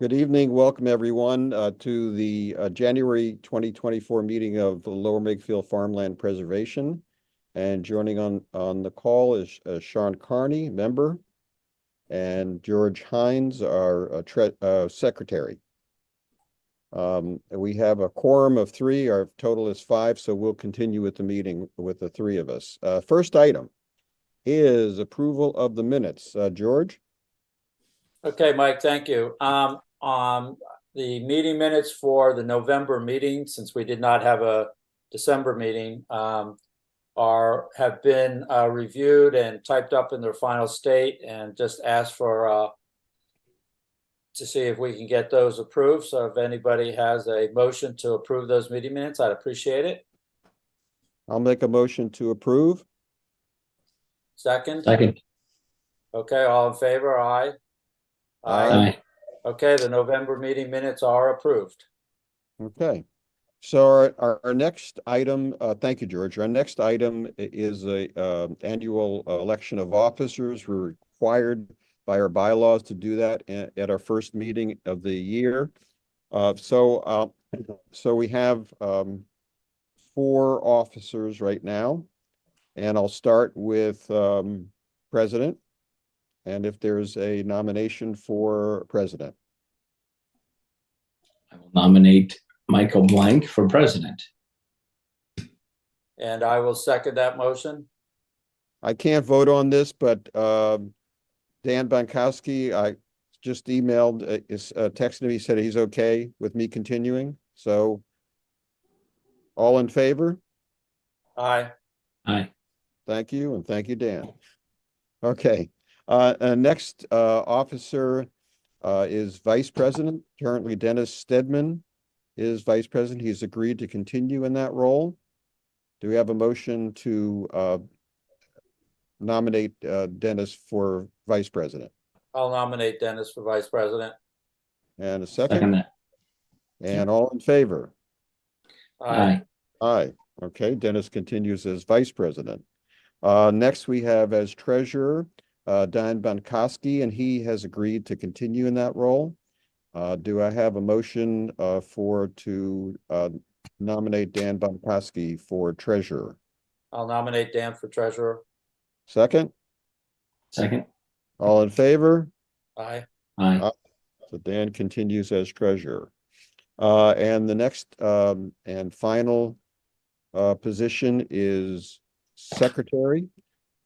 Good evening. Welcome, everyone, to the January 2024 meeting of the Lower Makefield Farmland Preservation. And joining on the call is Sean Carney, member, and George Hines, our secretary. We have a quorum of 3. Our total is 5, so we'll continue with the meeting with the 3 of us. First item is approval of the minutes. George? Okay, Mike, thank you. The meeting minutes for the November meeting, since we did not have a December meeting, have been reviewed and typed up in their final state, and just asked for to see if we can get those approved. So if anybody has a motion to approve those meeting minutes, I'd appreciate it. I'll make a motion to approve. Second? Second. Okay, all in favor? Aye. Aye. Okay, the November meeting minutes are approved. Okay. So our next item, thank you, George. Our next item is a annual election of officers. We're required by our bylaws to do that at our first meeting of the year. So we have 4 officers right now, and I'll start with president. And if there's a nomination for president. I will nominate Michael Blank for president. And I will second that motion. I can't vote on this, but Dan Bankowski, I just emailed, texted me, said he's okay with me continuing. So all in favor? Aye. Aye. Thank you, and thank you, Dan. Okay. Next officer is vice president. Currently, Dennis Stedman is vice president. He's agreed to continue in that role. Do we have a motion to nominate Dennis for vice president? I'll nominate Dennis for vice president. And a second? Second that. And all in favor? Aye. Aye. Okay, Dennis continues as vice president. Next, we have as treasurer Dan Bankowski, and he has agreed to continue in that role. Do I have a motion to nominate Dan Bankowski for treasurer? I'll nominate Dan for treasurer. Second? Second. All in favor? Aye. Aye. So Dan continues as treasurer. And the next and final position is secretary.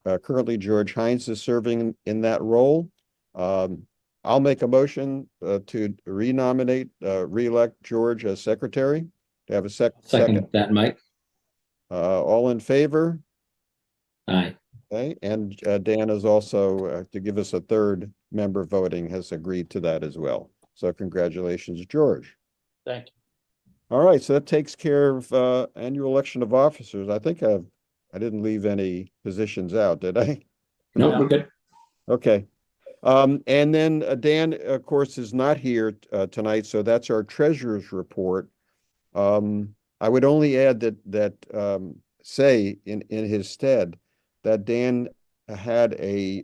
Currently, George Hines is serving in that role. I'll make a motion to re-elect George as secretary. To have a Second that, Mike. All in favor? Aye. Okay, and Dan is also, to give us a third member voting, has agreed to that as well. So congratulations, George. Thank you. All right, so that takes care of annual election of officers. I think I didn't leave any positions out, did I? No, we're good. Okay. And then Dan, of course, is not here tonight, so that's our treasurer's report. I would only add that say in his stead that Dan had a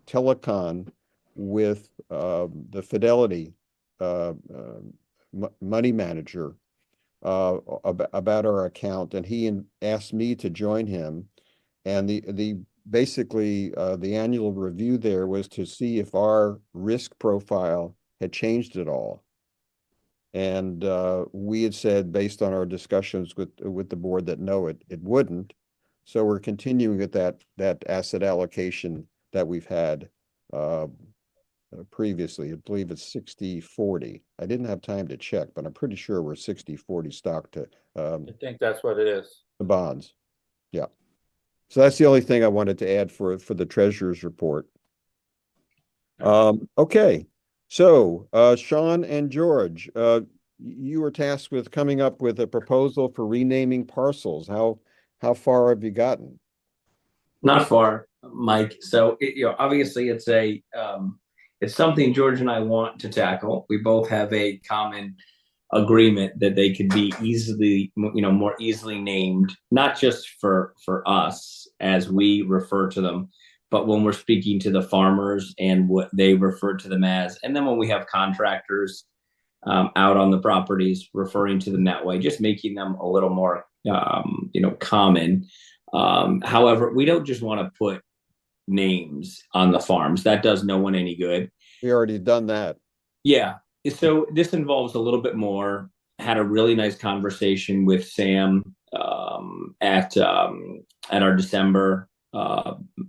telecon with the Fidelity money manager about our account, and he asked me to join him. And the basically the annual review there was to see if our risk profile had changed at all. And we had said, based on our discussions with the board, that no, it wouldn't. So we're continuing with that asset allocation that we've had previously. I believe it's 60-40. I didn't have time to check, but I'm pretty sure we're 60-40 stock to I think that's what it is. the bonds. Yeah. So that's the only thing I wanted to add for the treasurer's report. Okay. So Sean and George, you were tasked with coming up with a proposal for renaming parcels. How far have you gotten? Not far, Mike. So obviously it's something George and I want to tackle. We both have a common agreement that they could be easily, more easily named, not just for us as we refer to them, but when we're speaking to the farmers and what they refer to them as, and then when we have contractors out on the properties referring to them that way, just making them a little more, common. However, we don't just want to put names on the farms. That does no one any good. We already done that. Yeah. So this involves a little bit more. Had a really nice conversation with Sam at our December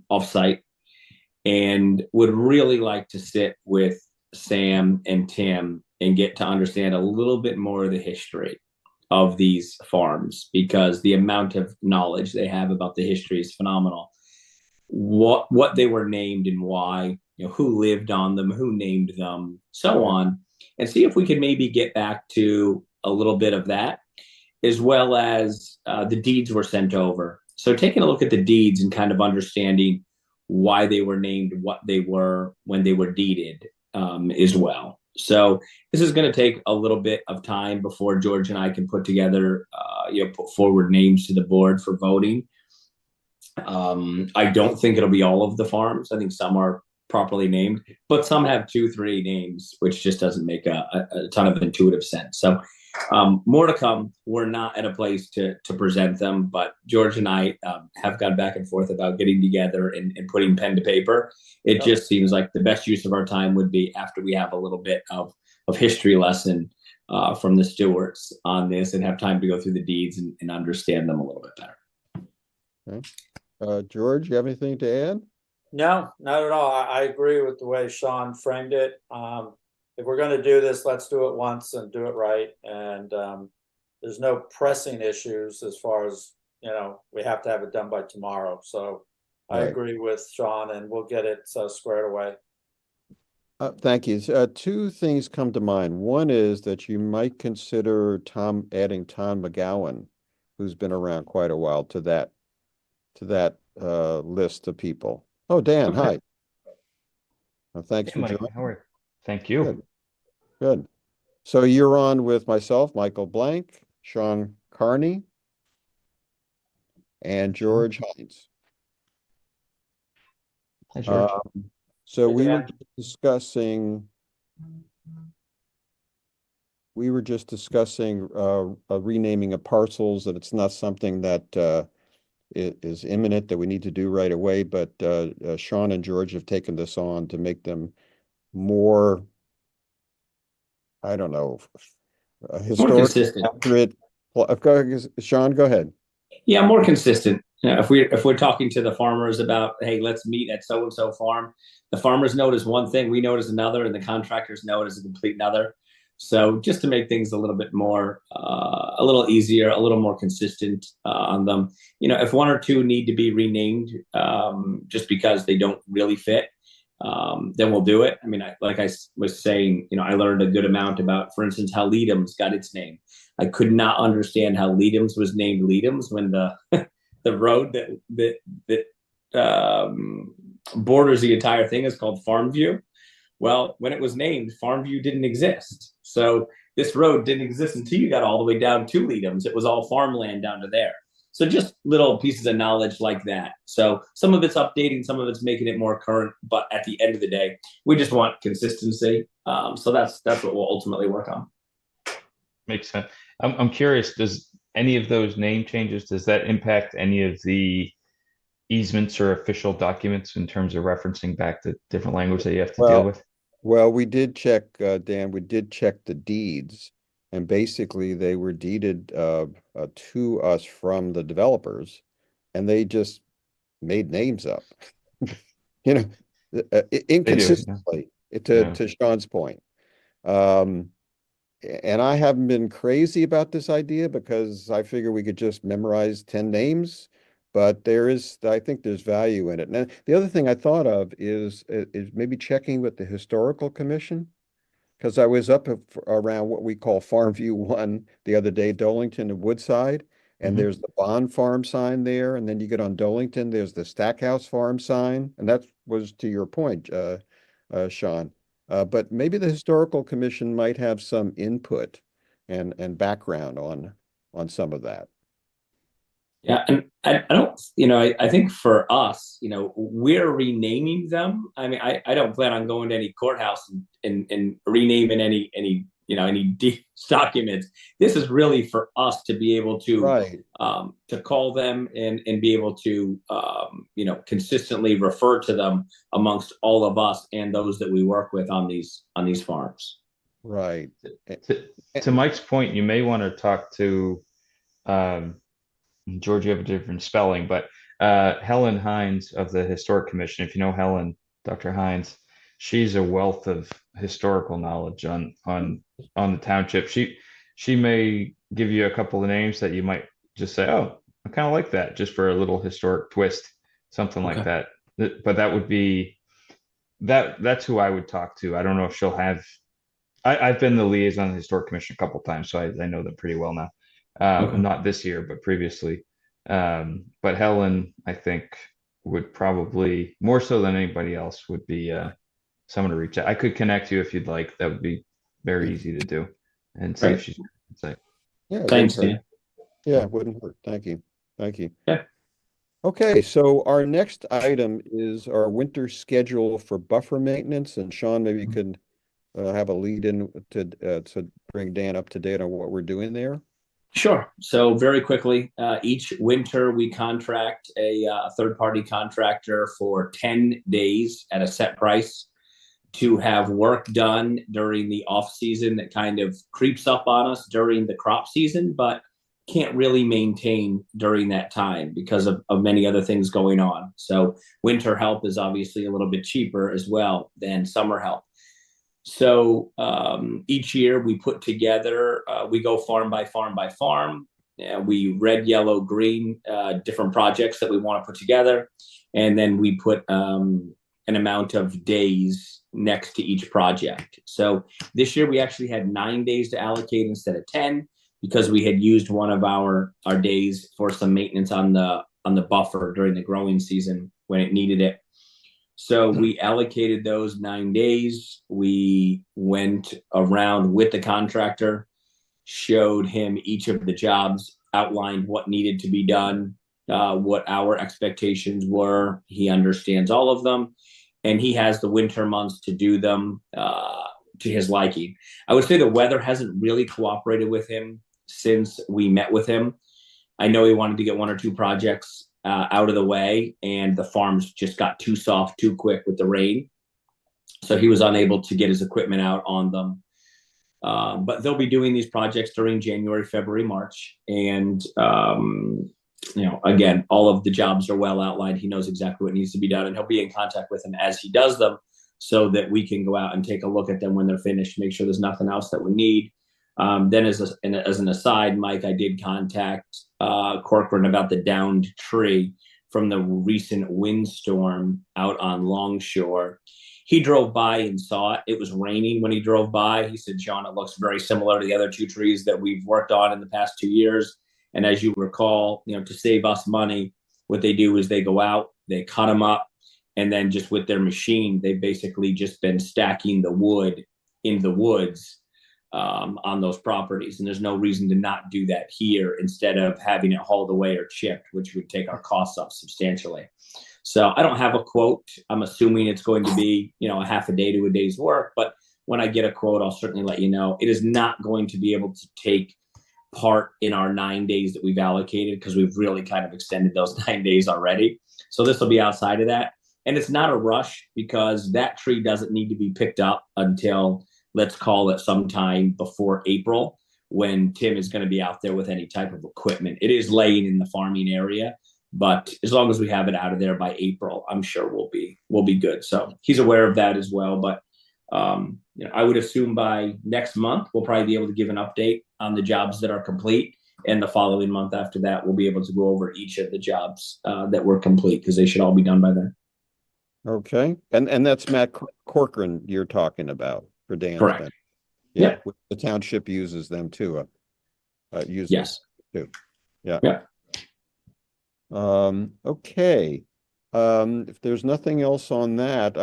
offsite, and would really like to sit with Sam and Tim and get to understand a little bit more of the history of these farms, because the amount of knowledge they have about the history is phenomenal. What they were named and why, who lived on them, who named them, so on, and see if we can maybe get back to a little bit of that, as well as the deeds were sent over. So taking a look at the deeds and kind of understanding why they were named what they were when they were deeded as well. So this is going to take a little bit of time before George and I can put together, put forward names to the board for voting. I don't think it'll be all of the farms. I think some are properly named, but some have 2-3 names, which just doesn't make a ton of intuitive sense. So more to come. We're not at a place to present them, but George and I have gone back and forth about getting together and putting pen to paper. It just seems like the best use of our time would be after we have a little bit of history lesson from the stewards on this, and have time to go through the deeds and understand them a little bit better. Okay. George, you have anything to add? No, not at all. I agree with the way Sean framed it. If we're going to do this, let's do it once and do it right. And there's no pressing issues as far as, we have to have it done by tomorrow. So I agree with Sean, and we'll get it squared away. Thank you. Two things come to mind. One is that you might consider adding Tom McGowan, who's been around quite a while, to that list of people. Oh, Dan, hi. Thanks for joining. Howard. Thank you. Good. So you're on with myself, Michael Blank, Sean Carney, and George Hines. Hi, George. So Hey, we were Dan. just discussing renaming of parcels, that it's not something that is imminent that we need to do right away, but Sean and George have taken this on to make them more, I don't know, historically accurate. Sean, go ahead. Yeah, more consistent. If we're talking to the farmers about, hey, let's meet at so and so farm, the farmers note as one thing, we note as another, and the contractors note as a complete another. So just to make things a little bit more, a little easier, a little more consistent on them. If one or two need to be renamed just because they don't really fit, then we'll do it. I mean, like I was saying, I learned a good amount about, for instance, how Leadham's got its name. I could not understand how Leadham's was named Leadham's when the the road that borders the entire thing is called Farmview. Well, when it was named, Farmview didn't exist. So this road didn't exist until you got all the way down to Leadham's. It was all farmland down to there. So just little pieces of knowledge like that. So some of it's updating, some of it's making it more current. But at the end of the day, we just want consistency. So that's what we'll ultimately work on. Makes sense. I'm curious, does any of those name changes, does that impact any of the easements or official documents in terms of referencing back to different language that you have to deal with? Well, we did check, Dan, we did check the deeds, and basically they were deeded to us from the developers, and they just made names up, inconsistently, to Sean's point. And I haven't been crazy about this idea because I figure we could just memorize 10 names, but I think there's value in it. And the other thing I thought of is maybe checking with the Historical Commission, because I was up around what we call Farmview 1 the other day, Dolington and Woodside, and there's the Bond Farm sign there, and then you get on Dolington, there's the Stackhouse Farm sign, and that was to your point, Sean. But maybe the Historical Commission might have some input and background on some of that. Yeah, and I don't, I think for us, we're renaming them. I mean, I don't plan on going to any courthouse and renaming any documents. This is really for us to be able Right. to call them and be able to, consistently refer to them amongst all of us and those that we work with on these farms. Right. To Mike's point, you may want to talk to, George, you have a different spelling, but Helen Hines of the Historic Commission. If you know Helen, Dr. Hines, she's a wealth of historical knowledge on the township. She may give you a couple of names that you might just say, "Oh, I kind of like that," just for a little historic twist, something like that. But that would be that's who I would talk to. I don't know if she'll have. I've been the liaison of the Historic Commission a couple of times, so I know them pretty well now. Not this year, but previously. But Helen, I think, would probably more so than anybody else would be someone to reach out. I could connect you if you'd like. That would be very easy to do, and see if she's say. Yeah. Thanks, Dan. Yeah, it wouldn't hurt. Thank you. Thank you. Yeah. Okay, so our next item is our winter schedule for buffer maintenance, and Sean, maybe you could have a lead in to bring Dan up to date on what we're doing there. Sure. So very quickly, each winter we contract a third-party contractor for 10 days at a set price to have work done during the off season that kind of creeps up on us during the crop season, but can't really maintain during that time because of many other things going on. So winter help is obviously a little bit cheaper as well than summer help. So each year we put together, we go farm by farm by farm. We red, yellow, green, different projects that we want to put together. And then we put an amount of days next to each project. So this year we actually had 9 days to allocate instead of 10 because we had used one of our days for some maintenance on the buffer during the growing season when it needed it. So we allocated those 9 days. We went around with the contractor, showed him each of the jobs, outlined what needed to be done, what our expectations were. He understands all of them, and he has the winter months to do them to his liking. I would say the weather hasn't really cooperated with him since we met with him. I know he wanted to get 1 or 2 projects out of the way, and the farms just got too soft too quick with the rain. So he was unable to get his equipment out on them. But they'll be doing these projects during January, February, March. And, again, all of the jobs are well outlined. He knows exactly what needs to be done, and he'll be in contact with him as he does them so that we can go out and take a look at them when they're finished, make sure there's nothing else that we need. Then as an aside, Mike, I did contact Corcoran about the downed tree from the recent windstorm out on Longshore. He drove by and saw it. It was raining when he drove by. He said, "John, it looks very similar to the other 2 trees that we've worked on in the past 2 years." And as you recall, to save us money, what they do is they go out, they cut them up, and then just with their machine, they've basically just been stacking the wood in the woods on those properties. And there's no reason to not do that here instead of having it hauled away or chipped, which would take our costs up substantially. So I don't have a quote. I'm assuming it's going to be, a half a day to a day's work. But when I get a quote, I'll certainly let you know. It is not going to be able to take part in our 9 days that we've allocated because we've really kind of extended those 9 days already. So this will be outside of that. And it's not a rush because that tree doesn't need to be picked up until, let's call it sometime before April, when Tim is going to be out there with any type of equipment. It is laying in the farming area, but as long as we have it out of there by April, I'm sure we'll be good. So he's aware of that as well. But I would assume by next month, we'll probably be able to give an update on the jobs that are complete. And the following month after that, we'll be able to go over each of the jobs that were complete because they should all be done by then. Okay. And that's Matt Corcoran you're talking about for Dan's. Correct. Yeah. The township uses them too. Yes. Too. Yeah. Yeah. Okay. If there's nothing else on that,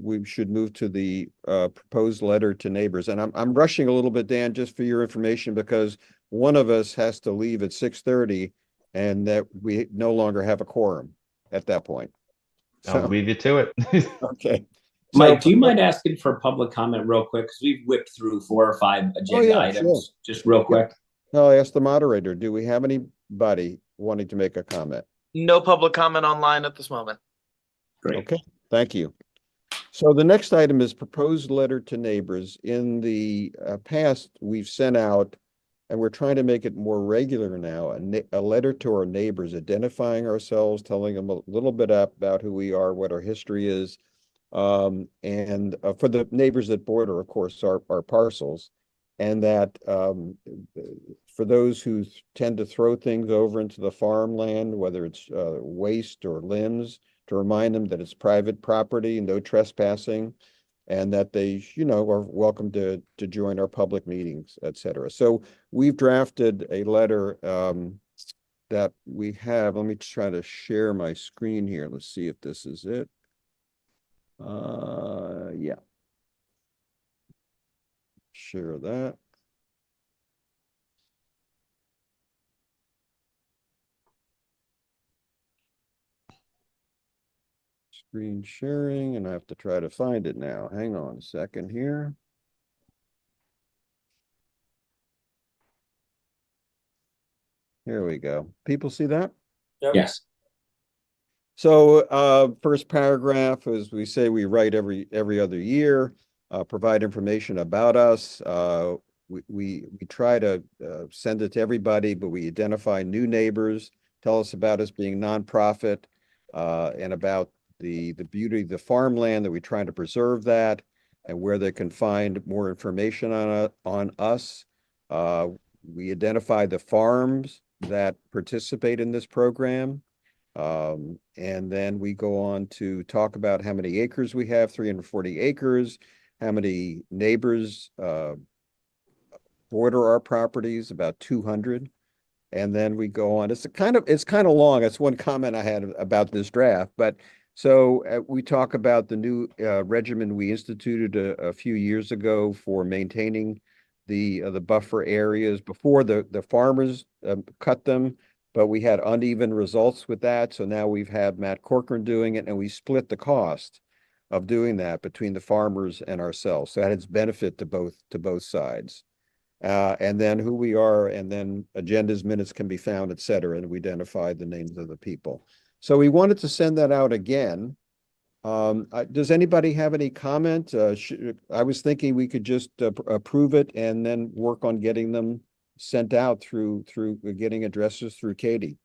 we should move to the proposed letter to neighbors. And I'm rushing a little bit, Dan, just for your information, because one of us has to leave at 6:30 and that we no longer have a quorum at that point. I'll So, leave you to it. okay. Mike, So, do you mind asking for public comment real quick? Because we've whipped through 4 or 5 oh, agenda yeah, items, just real quick. I'll ask the moderator, do we have anybody wanting to make a comment? No public comment online at this moment. Great. Okay, thank you. So the next item is proposed letter to neighbors. In the past, we've sent out, and we're trying to make it more regular now, a letter to our neighbors, identifying ourselves, telling them a little bit about who we are, what our history is. And for the neighbors that border, of course, our parcels. And that for those who tend to throw things over into the farmland, whether it's waste or limbs, to remind them that it's private property, no trespassing, and that they, are welcome to join our public meetings, et cetera. So we've drafted a letter that we have. Let me try to share my screen here. Let's see if this is it. Yeah. Share that. Screen sharing, and I have to try to find it now. Hang on a second here. Here we go. People see that? Yep. Yes. So first paragraph, as we say, we write every other year, provide information about us. We try to send it to everybody, but we identify new neighbors, tell us about us being nonprofit, and about the beauty of the farmland, that we try to preserve that, and where they can find more information on us. We identify the farms that participate in this program. And then we go on to talk about how many acres we have, 340 acres, how many neighbors border our properties, about 200. And then we go on. It's kind of long. That's one comment I had about this draft. But so we talk about the new regimen we instituted a few years ago for maintaining the buffer areas before the farmers cut them. But we had uneven results with that. So now we've had Matt Corcoran doing it, and we split the cost of doing that between the farmers and ourselves. So that has benefit to both sides. And then who we are, and then agendas, minutes can be found, et cetera. And we identified the names of the people. So we wanted to send that out again. Does anybody have any comment? I was thinking we could just approve it and then work on getting them sent out through getting addresses through Katie.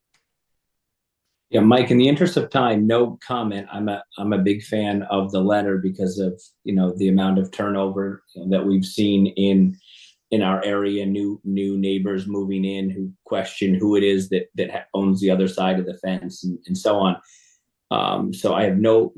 Yeah, Mike, in the interest of time, no comment. I'm a big fan of the letter because of, the amount of turnover that we've seen in our area, new neighbors moving in who question who it is that owns the other side of the fence and so on. So I have no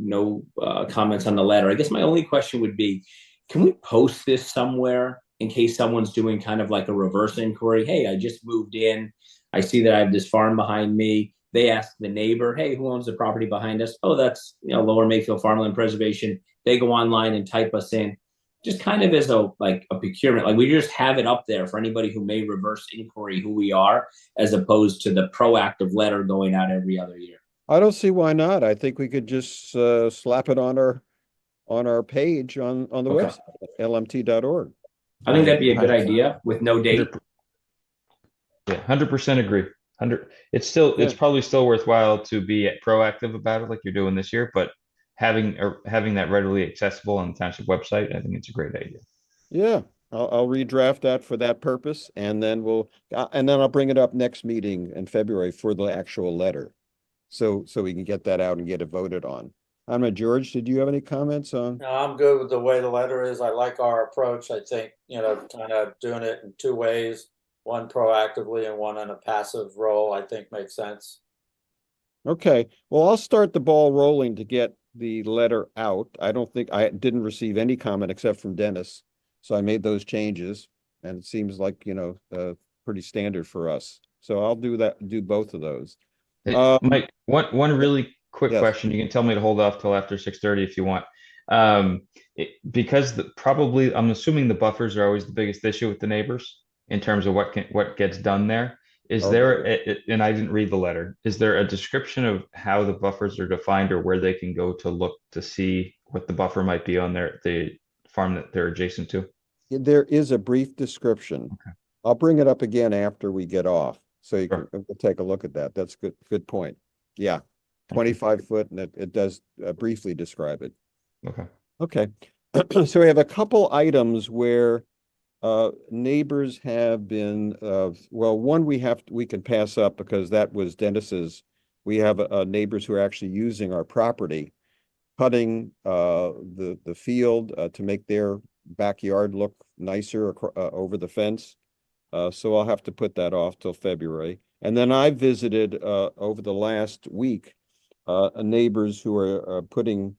comments on the letter. I guess my only question would be, can we post this somewhere in case someone's doing kind of like a reverse inquiry? Hey, I just moved in. I see that I have this farm behind me. They ask the neighbor, hey, who owns the property behind us? Oh, that's Lower Makefield Farmland Preservation. They go online and type us in. Just kind of as a procurement, like we just have it up there for anybody who may reverse inquiry who we are, as opposed to the proactive letter going out every other year. I don't see why not. I think we could just slap it on our page on the website, lmt.org. I think that'd be a good idea with no date. Yeah, 100% agree. It's probably still worthwhile to be proactive about it, like you're doing this year, but having that readily accessible on the township website, I think it's a great idea. Yeah, I'll redraft that for that purpose, and then I'll bring it up next meeting in February for the actual letter, so we can get that out and get it voted on. I don't know, George, did you have any comments on? No, I'm good with the way the letter is. I like our approach. I think, kind of doing it in 2 ways, one proactively and one in a passive role, I think makes sense. Okay, well, I'll start the ball rolling to get the letter out. I didn't receive any comment except from Dennis. So I made those changes, and it seems like, pretty standard for us. So I'll do both of those. Mike, one really quick Yes. question. You can tell me to hold off till after 6:30 if you want. Because I'm assuming the buffers are always the biggest issue with the neighbors in terms of what gets done there. Is there, and I didn't read the letter, is there a description of how the buffers are defined or where they can go to look to see what the buffer might be on the farm that they're adjacent to? There is a brief description. Okay. I'll bring it up again after we get off, so you Sure. can we'll take a look at that. That's good point. Yeah, Thank you. 25 foot, and it does briefly describe it. Okay. Okay, so we have a couple items where neighbors have been, well, one we can pass up because that was Dennis's. We have neighbors who are actually using our property, cutting the field to make their backyard look nicer over the fence. So I'll have to put that off till February. And then I visited over the last week neighbors who are putting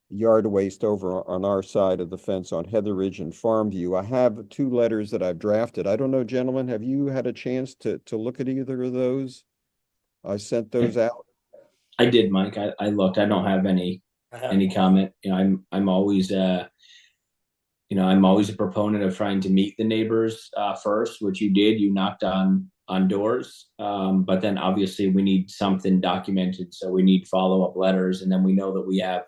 yard waste over on our side of the fence on Heather Ridge and Farmview. I have two letters that I've drafted. I don't know, gentlemen, have you had a chance to look at either of those? I sent those out. I did, Mike. I looked. I don't have any comment. You know, I'm always I'm always a proponent of trying to meet the neighbors first, which you did. You knocked on doors, but then obviously we need something documented. So we need follow-up letters, and then we know that we have.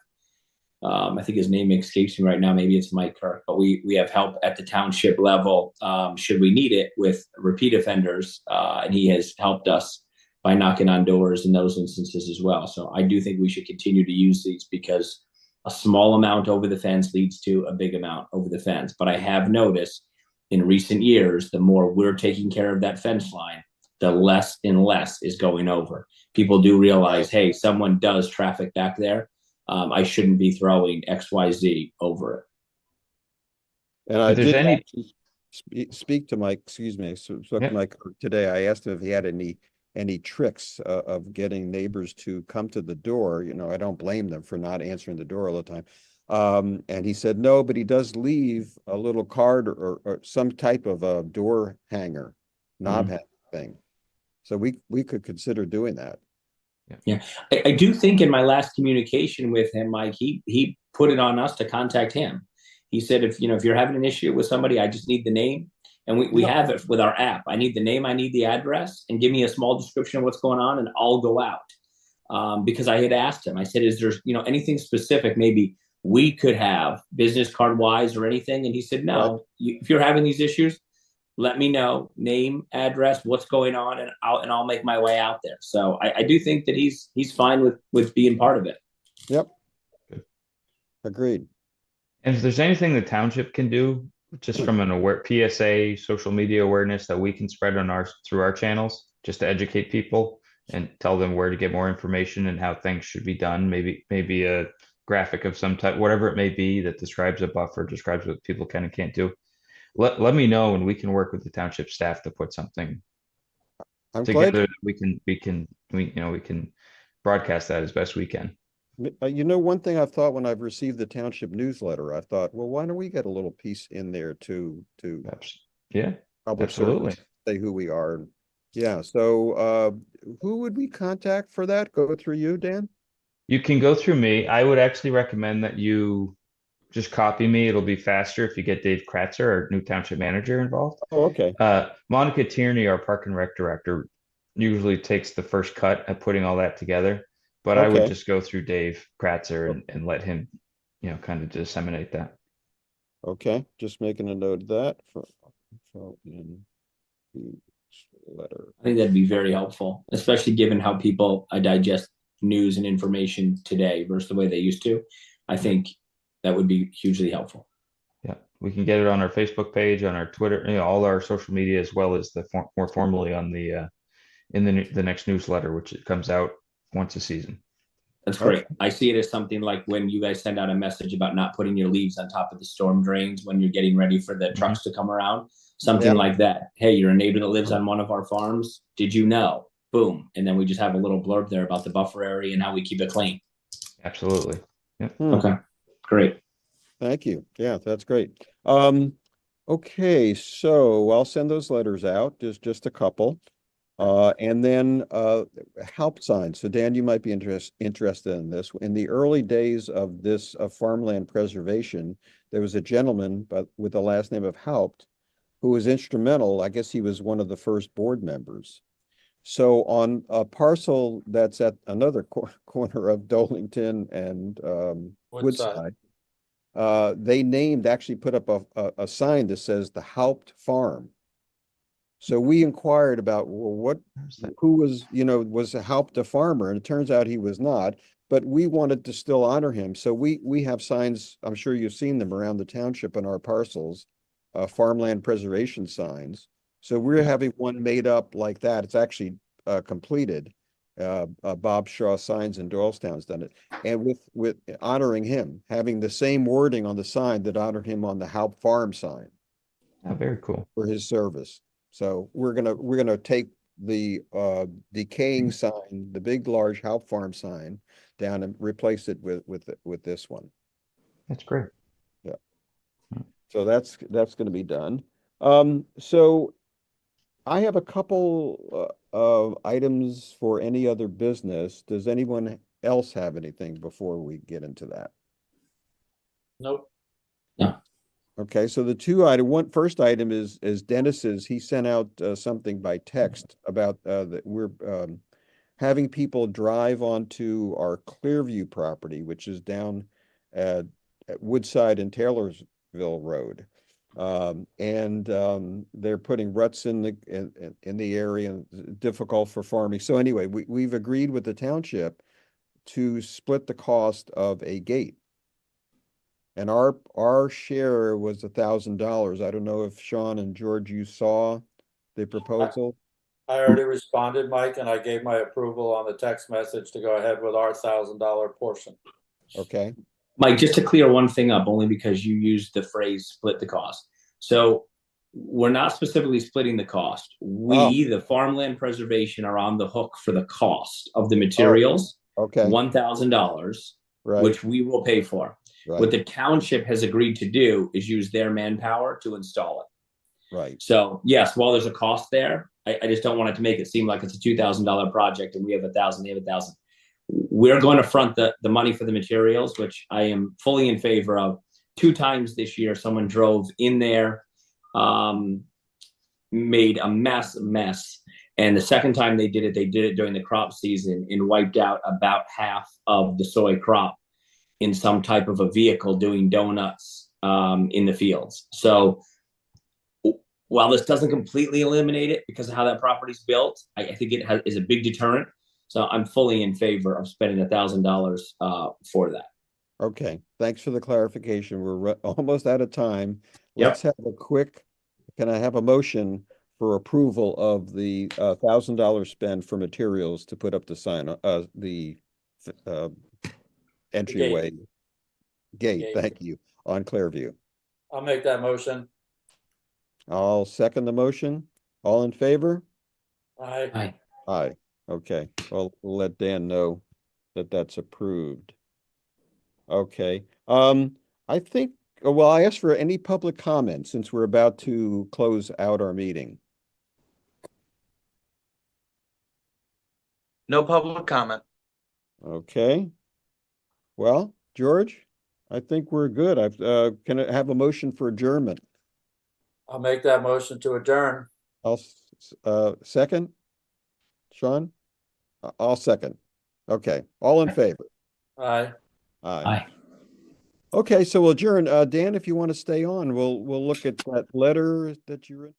I think his name escapes me right now. Maybe it's Mike Kirk, but we have help at the township level should we need it with repeat offenders, and he has helped us by knocking on doors in those instances as well. So I do think we should continue to use these because a small amount over the fence leads to a big amount over the fence. But I have noticed in recent years, the more we're taking care of that fence line, the less and less is going over. People do realize, hey, someone does traffic back there. I shouldn't be throwing XYZ over it. And I If there's did any- actually speak to Mike, excuse me, spoke Yeah. to Mike today. I asked him if he had any tricks of getting neighbors to come to the door. You know, I don't blame them for not answering the door all the time. And he said no, but he does leave a little card or some type of a door hanger, knob hanger thing. So we could consider doing that. Yeah, I do think in my last communication with him, Mike, he put it on us to contact him. He said, if you're having an issue with somebody, I just need the name. And we have it with our app. I need the name, I need the address, and give me a small description of what's going on, and I'll go out. Because I had asked him, I said, is there anything specific maybe we could have business card wise or anything? And he said, no, if you're having these issues, let me know, name, address, what's going on, and I'll make my way out there. So I do think that he's fine with being part of it. Yep. Agreed. And if there's anything the township can do, just from an aware PSA, social media awareness that we can spread through our channels, just to educate people and tell them where to get more information and how things should be done. Maybe a graphic of some type, whatever it may be, that describes a buffer, describes what people can and can't do. Let me know, and we can work with the township staff to put something together. We can broadcast that as best we can. One thing I've thought when I've received the township newsletter, I thought, well, why don't we get a little piece in there to yeah, public absolutely service, say who we are. Yeah. So who would we contact for that? Go through you, Dan? You can go through me. I would actually recommend that you just copy me. It'll be faster if you get Dave Kratzer, our new township manager, involved. Oh, okay. Monica Tierney, our park and rec director, usually takes the first cut at putting all that together. But I would just go through Dave Kratzer and let him, kind of disseminate that. Okay. Just making a note of that in the letter. I think that'd be very helpful, especially given how people digest news and information today versus the way they used to. I think that would be hugely helpful. Yeah, we can get it on our Facebook page, on our Twitter, all our social media, as well as more formally on the in the next newsletter, which it comes out once a season. That's great. I see it as something like when you guys send out a message about not putting your leaves on top of the storm drains when you're getting ready for the trucks to come around. Something like that. Hey, you're a neighbor that lives on one of our farms. Did you know? Boom. And then we just have a little blurb there about the buffer area and how we keep it clean. Absolutely. Yeah. Okay. Great. Thank you. Yeah, that's great. Okay, so I'll send those letters out, just a couple. And then help signs. So Dan, you might be interested in this. In the early days of this farmland preservation, there was a gentleman with the last name of Haupt who was instrumental. I guess he was one of the first board members. So on a parcel that's at another corner of Dolington and Woodside. Woodside, they actually put up a sign that says the Haupt Farm. So we inquired about, well, who was, was Haupt a farmer? And it turns out he was not, but we wanted to still honor him. So we have signs, I'm sure you've seen them around the township on our parcels, farmland preservation signs. So we're having one made up like that. It's actually completed. Bob Shaw Signs in Doylestown's done it. And with honoring him, having the same wording on the sign that honored him on the Haupt Farm sign Oh, very cool. for his service. So we're gonna take the decaying sign, the big large Haupt Farm sign, down and replace it with this one. That's great. So that's gonna be done. So I have a couple of items for any other business. Does anyone else have anything before we get into that? Nope. Okay, so first item is Dennis's. He sent out something by text about that we're having people drive onto our Clearview property, which is down at Woodside and Taylorsville Road. They're putting ruts in the area, and difficult for farming. So anyway, we've agreed with the township to split the cost of a gate. And our share was $1,000. I don't know if Sean and George, you saw the proposal. I already responded, Mike, and I gave my approval on the text message to go ahead with our $1,000 portion. Okay. Mike, just to clear one thing up, only because you used the phrase split the cost. So we're not specifically splitting the cost. We, the farmland preservation, are on the hook for the cost of the materials. Okay. $1,000, Right. which we will pay for. Right. What the township has agreed to do is use their manpower to install it. Right. So yes, while there's a cost there, I just don't want it to make it seem like it's a $2,000 project and we have $1,000, they have $1,000. We're going to front the money for the materials, which I am fully in favor of. 2 times this year, someone drove in there, made a mess. And the second time they did it during the crop season and wiped out about half of the soy crop in some type of a vehicle doing donuts in the fields. So while this doesn't completely eliminate it because of how that property's built, I think it is a big deterrent. So I'm fully in favor of spending $1,000 for that. Okay. Thanks for the clarification. We're almost out of time. Yep. Let's have can I have a motion for approval of the $1,000 spend for materials to put up the sign, the entryway gate, thank you, on Clearview. I'll make that motion. I'll second the motion. All in favor? Aye. Aye. Okay, well, we'll let Dan know that that's approved. Okay, I think, well, I asked for any public comment since we're about to close out our meeting. No public comment. Okay. Well, George, I think we're good. Can I have a motion for adjournment? I'll make that motion to adjourn. I'll second. Sean? I'll second. Okay, all in favor? Aye. Aye. Okay, so we'll adjourn. Dan, if you want to stay on, we'll look at that letter that you wrote.